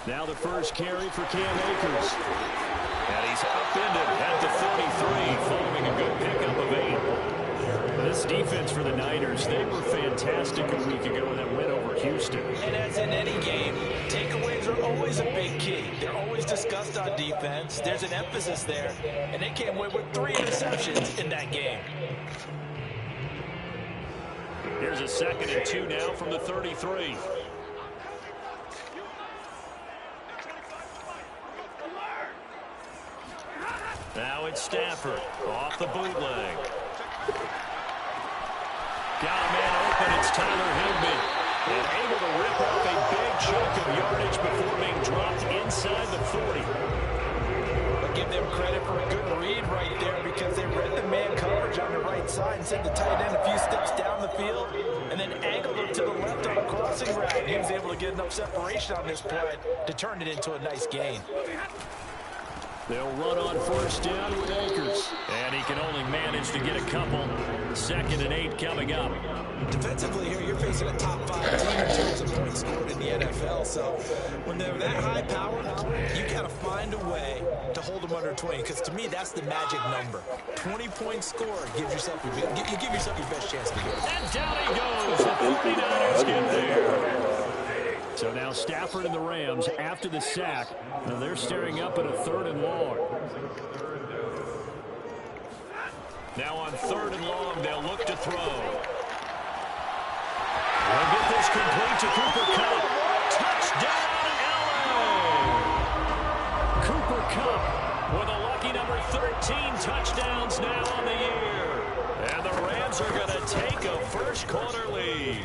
Now the first carry for Cam Akers. And he's upended at the 33 following a good pickup of 8. This defense for the Niners, they were fantastic a week ago in that win over Houston. And as in any game, takeaways are always a big key. They're always discussed on defense. There's an emphasis there. And they came away with 3 interceptions in that game. Here's a 2nd and 2 now from the 33. Now it's Stafford off the bootleg. Got a man open. It's Tyler Higbee. And able to rip off a big chunk of yardage before being dropped inside the 40. But give them credit for a good read right there because they read the man coverage on the right side and sent the tight end a few steps down the field and then angled him to the left on a crossing route. He was able to get enough separation on this play to turn it into a nice gain. They'll run on first down with Akers. And he can only manage to get a couple. 2nd and 8 coming up. Defensively here, you're facing a top 5 team in terms of points scored in the NFL. So when they're that high powered, you got to find a way to hold them under 20. Because to me, that's the magic number. 20-point score gives yourself you give yourself your best chance to get it. And down he goes. The 49ers get there. So now Stafford and the Rams after the sack. Now they're staring up at a 3rd and long. Now on 3rd and long, they'll look to throw. They'll get this complete to Cooper Kupp. Touchdown, LA! Cooper Kupp with a lucky number 13 touchdowns now on the year. And the Rams are going to take a first-quarter lead.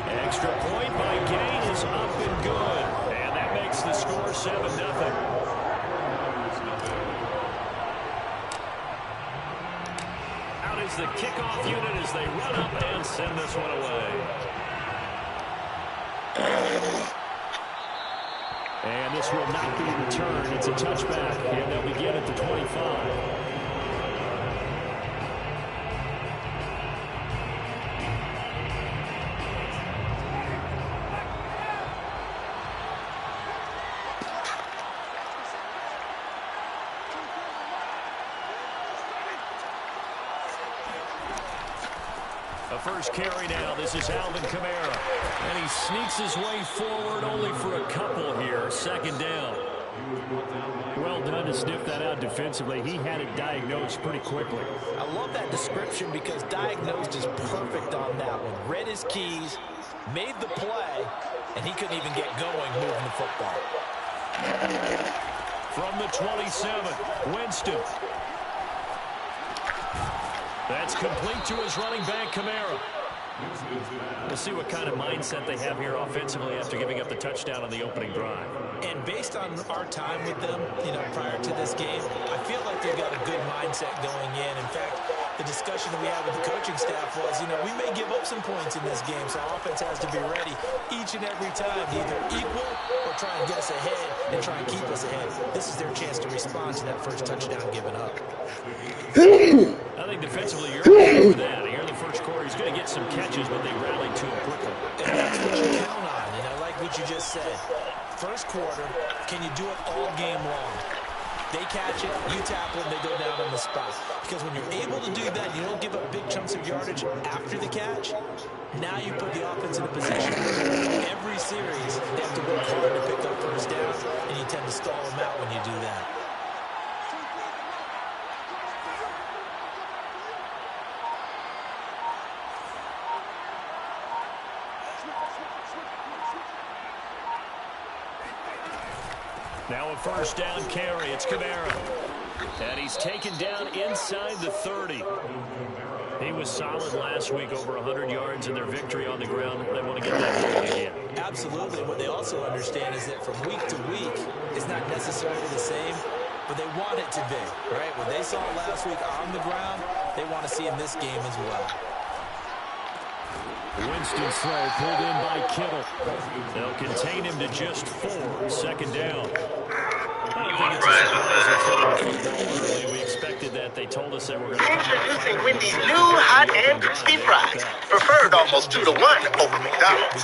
Extra point by Gain is up and good. And that makes the score 7-0. Out is the kickoff unit as they run up and send this one away. And this will not be returned. It's a touchback, and they'll begin at the 25. First carry now. This is Alvin Kamara. And he sneaks his way forward only for a couple here. 2nd down. Well done to sniff that out defensively. He had it diagnosed pretty quickly. I love that description because diagnosed is perfect on that one. Read his keys, made the play, and he couldn't even get going moving the football. From the 27, Winston. That's complete to his running back, Kamara. We'll see what kind of mindset they have here offensively after giving up the touchdown on the opening drive. And based on our time with them, prior to this game, I feel like they've got a good mindset going in. In fact, the discussion that we had with the coaching staff was, we may give up some points in this game, so our offense has to be ready each and every time to either equal or try and get us ahead and try and keep us ahead. This is their chance to respond to that first touchdown given up. I think defensively you're okay with that. Here in the first quarter, he's going to get some catches, but they rallied to him quickly. And that's what you count on, and I like what you just said. First quarter, can you do it all game long? They catch it, you tackle them, they go down on the spot. Because when you're able to do that, you don't give up big chunks of yardage after the catch. Now you put the offense in a position where every series they have to work hard to pick up first down, and you tend to stall them out when you do that. Now a first down carry. It's Kamara. And he's taken down inside the 30. He was solid last week, over 100 yards in their victory on the ground. They want to get that going again. Absolutely. What they also understand is that from week to week, it's not necessarily the same, but they want it to be, right? When they saw it last week on the ground, they want to see in this game as well. Winston's throw pulled in by Kittle. They'll contain him to just 4. Second down. We expected that. They told us they were going to. Introducing Wendy's new hot and crispy fries. Preferred almost 2 to 1 over McDonald's.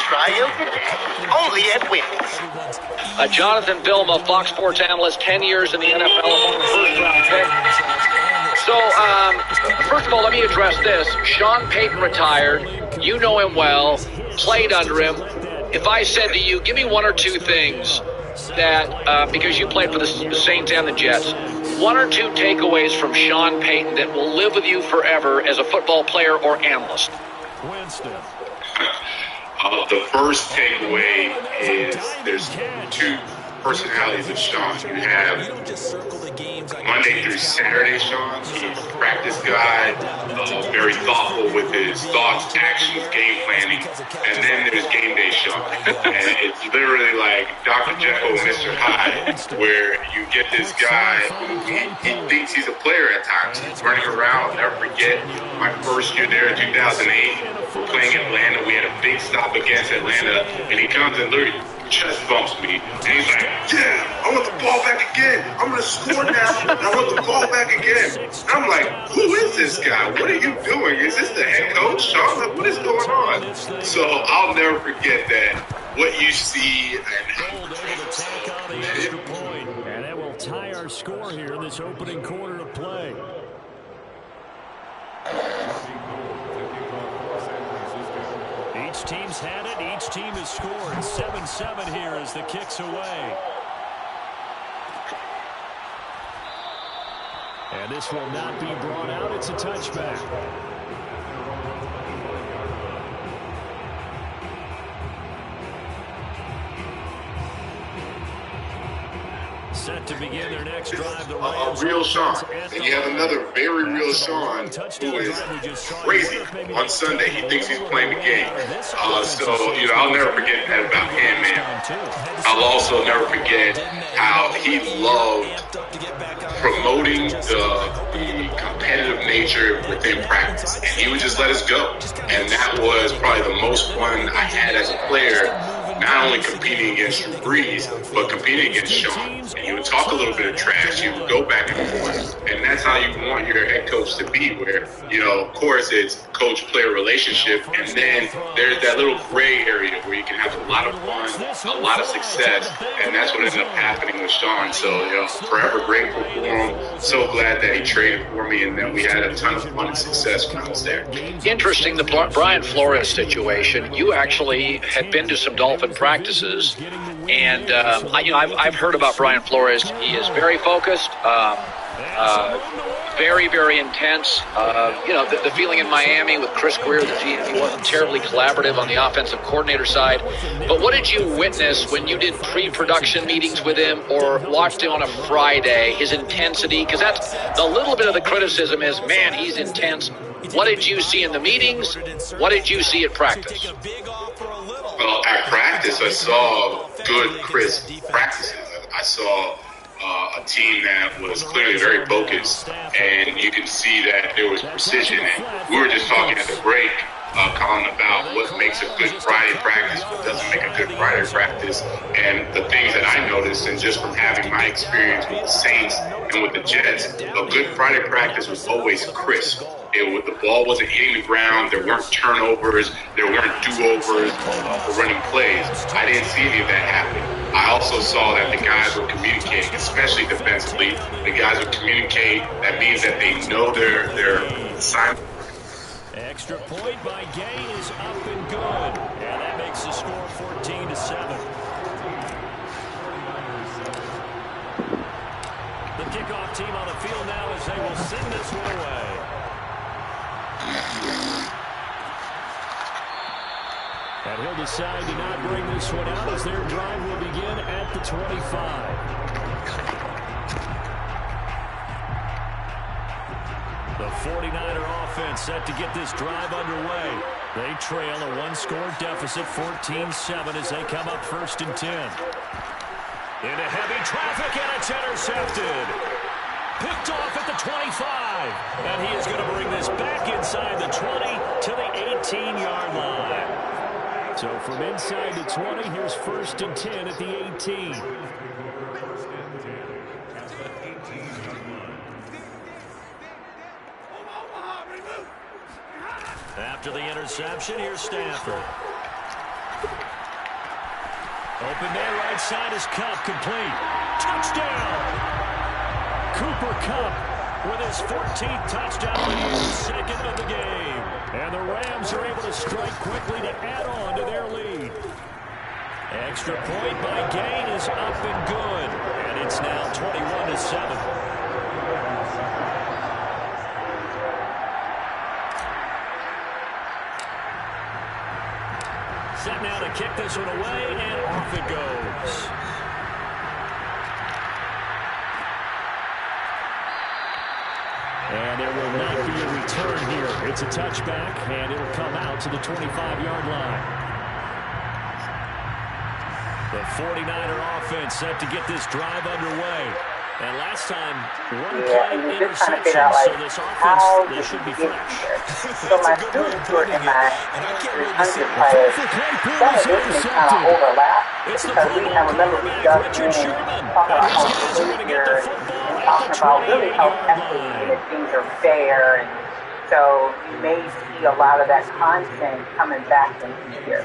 Try them today. Only at Wendy's. Jonathan Vilma, Fox Sports analyst, 10 years in the NFL, first-round pick. So, first of all, let me address this. Sean Payton retired. You know him well. Played under him. If I said to you, give me 1 or 2 things that, because you played for the Saints and the Jets, 1 or 2 takeaways from Sean Payton that will live with you forever as a football player or analyst. Winston. The first takeaway is there's 2 personalities of Sean. You have Monday through Saturday Sean. He's a practice guy, very thoughtful with his thoughts, actions, game planning. And then there's game day Sean. And it's literally like Dr. Jekyll and Mr. Hyde, where you get this guy who he thinks he's a player at times. He's running around. I'll never forget my first year there in 2008. We're playing in Atlanta. We had a big stop against Atlanta. And he comes and literally chest bumps me, and he's like, yeah, I want the ball back again. I'm going to score now, and I want the ball back again. And I'm like, who is this guy? What are you doing? Is this the head coach, Sean? Like, what is going on? So I'll never forget that, what you see and and that will tie our score here in this opening quarter of play. Each team's had it. Each team has scored. 7-7 here as the kick's away. And this will not be brought out. It's a touchback. Set to begin their next drive. The a real Sean. And you have another very real Sean who is crazy. On Sunday, he thinks he's playing the game. So, you know, I'll never forget that about him, man. I'll also never forget how he loved promoting the competitive nature within practice. And he would just let us go. And that was probably the most fun I had as a player, not only competing against Drew Brees, but competing against Sean. And you would talk a little bit of trash, you would go back and forth. And that's how you want your head coach to be, where, you know, of course, it's coach-player relationship, and then there's that little gray area where you can have a lot of fun, a lot of success, and that's what ended up happening with Sean. So, you know, forever grateful for him. So glad that he traded for me, and then we had a ton of fun and success when I was there. Interesting, the Brian Flores situation. You actually had been to some Dolphin practices, and I've heard about Brian Flores. He is very focused, very, very intense. The feeling in Miami with Chris Greer, the GM, he wasn't terribly collaborative on the offensive coordinator side. But what did you witness when you did pre-production meetings with him or watched him on a Friday, his intensity? Because that's the little bit of the criticism is, man, he's intense. What did you see in the meetings? What did you see at practice? Well, at practice, I saw good, crisp practices. I saw a team that was clearly very focused, and you can see that there was precision. And we were just talking at the break, Colin, about what makes a good Friday practice, what doesn't make a good Friday practice, and the things that I noticed, and just from having my experience with the Saints and with the Jets, a good Friday practice was always crisp. The ball wasn't hitting the ground. There weren't turnovers. There weren't do-overs for running plays. I didn't see any of that happen. I also saw that the guys were communicating, especially defensively. The guys would communicate. That means that they know their assignment. Extra point by Gay is up and good. And that makes the score 14-7. The kickoff team on the field now as they will send this one away. And he'll decide to not bring this one out as their drive will begin at the 25. The 49er offense set to get this drive underway. They trail a one-score deficit, 14-7, as they come up 1st and 10. Into heavy traffic, and it's intercepted. Picked off at the 25. And he is going to bring this back inside the 20 to the 18-yard line. So from inside the 20, here's 1st and 10 at the 18. After the interception, here's Stafford. Open man right side is Kupp, complete. Touchdown! Cooper Kupp with his 14th touchdown of the year, 2nd of the game. And the Rams are able to strike quickly to add on to their lead. Extra point by Gain is up and good. And it's now 21-7. Set now to kick this one away, and off it goes. And there will not be a return here. It's a touchback, and it'll come out to the 25-yard line. The 49er offense set to get this drive underway. And last time, one play interception, so this offense, they should be fresh. So my students who are in my under players, some of this may kind of overlap because remember we just talking about how behavior and talking about really how equity and things are fair, and so you may see a lot of that content coming back in here.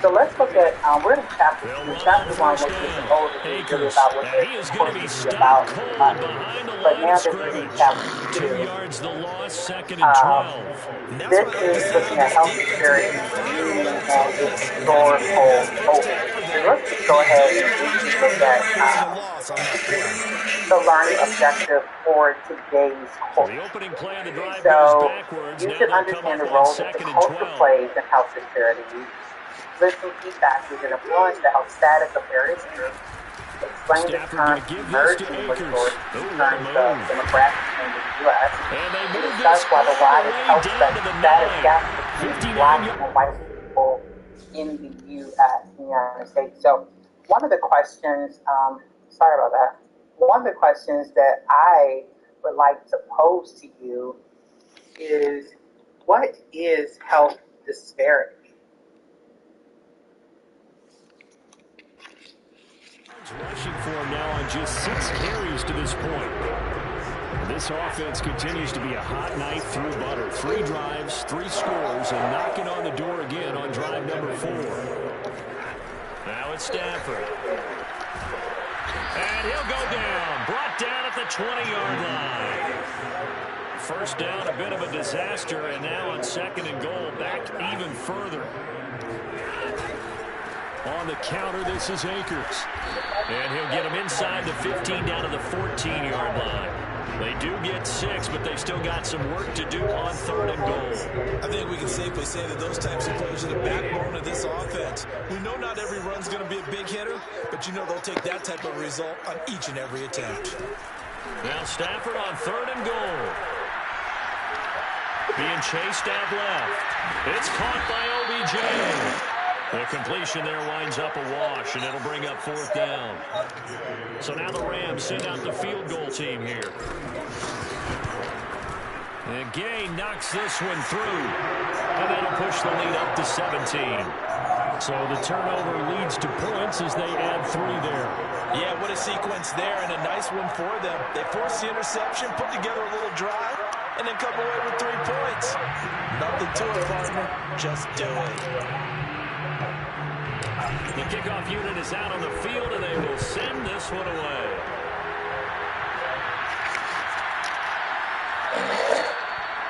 So let's look at, we're in chapter 2. Chapter 1 was just overview really about what they're supposed to be about. But now this is in chapter 2. 2 yards the loss, 2nd and 12. This is looking at health security and its historical overview. So let's just go ahead and look at the learning objective for today's course. The opening play of the drive So goes backwards. you Now should they'll come understand up the on role that the 2nd and culture 12. plays in health security. Listen key factors that influence the health status of various groups. Explain the current emerging resource concerns of demographics in the U.S. And they move Discuss this why the all the widest way health down to the status 9. gap between black and white people in the U.S. in the United States. So one of the questions, sorry about that. One of the questions that I would like to pose to you is, what is health disparity? Rushing for him now on just 6 carries to this point. This offense continues to be a hot knife through butter. 3 drives, 3 scores, and knocking on the door again on drive number 4. Now it's Stafford. And he'll go down. Brought down at the 20-yard line. First down, a bit of a disaster, and now on 2nd and goal, back even further. On the counter, this is Akers. And he'll get him inside the 15 down to the 14-yard line. They do get 6, but they still got some work to do on 3rd and goal. I think we can safely say that those types of plays are the backbone of this offense. We know not every run's going to be a big hitter, but you know they'll take that type of result on each and every attempt. Now Stafford on 3rd and goal. Being chased out left. It's caught by OBJ. The completion there winds up a wash, and it'll bring up 4th down. So now the Rams send out the field goal team here. And Gay knocks this one through, and that'll push the lead up to 17. So the turnover leads to points as they add 3 there. Yeah, what a sequence there, and a nice one for them. They force the interception, put together a little drive, and then come away with 3 points. Nothing to it, partner. Just do it. The kickoff unit is out on the field, and they will send this one away.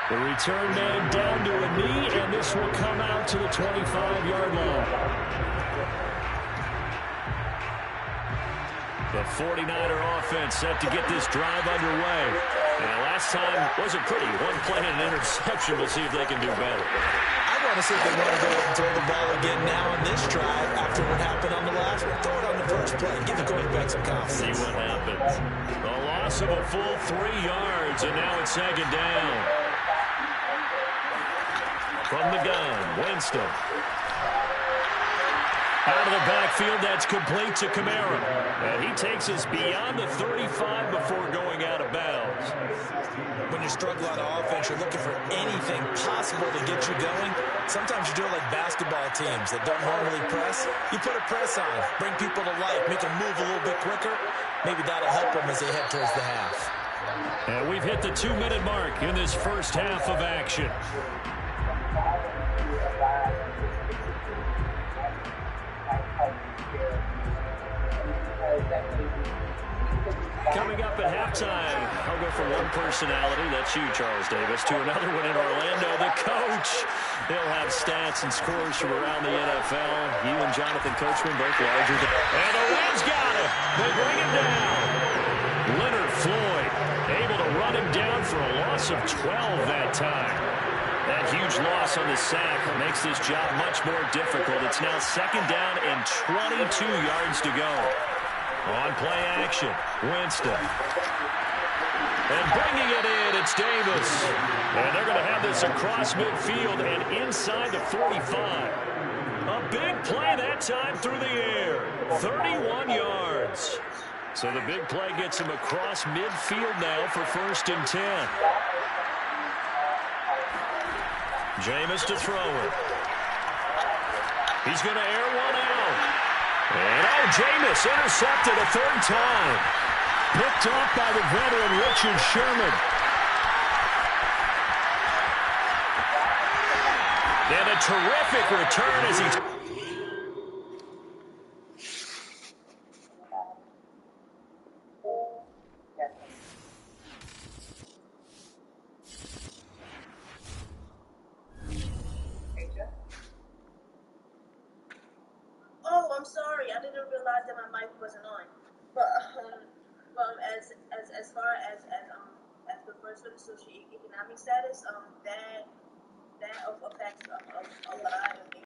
The return man down to a knee, and this will come out to the 25-yard line. The 49er offense set to get this drive underway. And last time wasn't pretty. One play and an interception. We'll see if they can do better. I want to see if they want to go and throw the ball again now on this drive after what happened on the last one. Throw it on the first play. Give the throwing back some confidence. See what happens. A loss of a full 3 yards, and now it's second down. From the gun, Winston. Out of the backfield, that's complete to Kamara. And he takes us beyond the 35 before going out of bounds. When you struggle on offense, you're looking for anything possible to get you going. Sometimes you do it like basketball teams that don't normally press. You put a press on, bring people to life, make them move a little bit quicker. Maybe that'll help them as they head towards the half. And we've hit the 2-minute mark in this first half of action. Coming up at halftime, I'll go from one personality, that's you, Charles Davis, to another one in Orlando, the coach. He'll have stats and scores from around the NFL. You and Jonathan Coachman both larger than... And the Rams got him. They bring him down. Leonard Floyd able to run him down for a loss of 12 that time. That huge loss on the sack makes this job much more difficult. It's now second down and 22 yards to go. On play action, Winston. And bringing it in, it's Davis. And they're going to have this across midfield and inside the 45. A big play that time through the air. 31 yards. So the big play gets him across midfield now for 1st and 10. Jameis to throw it. He's going to air one out. And Jameis intercepted a 3rd time. Picked off by the veteran Richard Sherman. And a terrific return as he... I'm sorry, I didn't realize that my mic wasn't on. But as far as the first one, socioeconomic status, that affects a lot of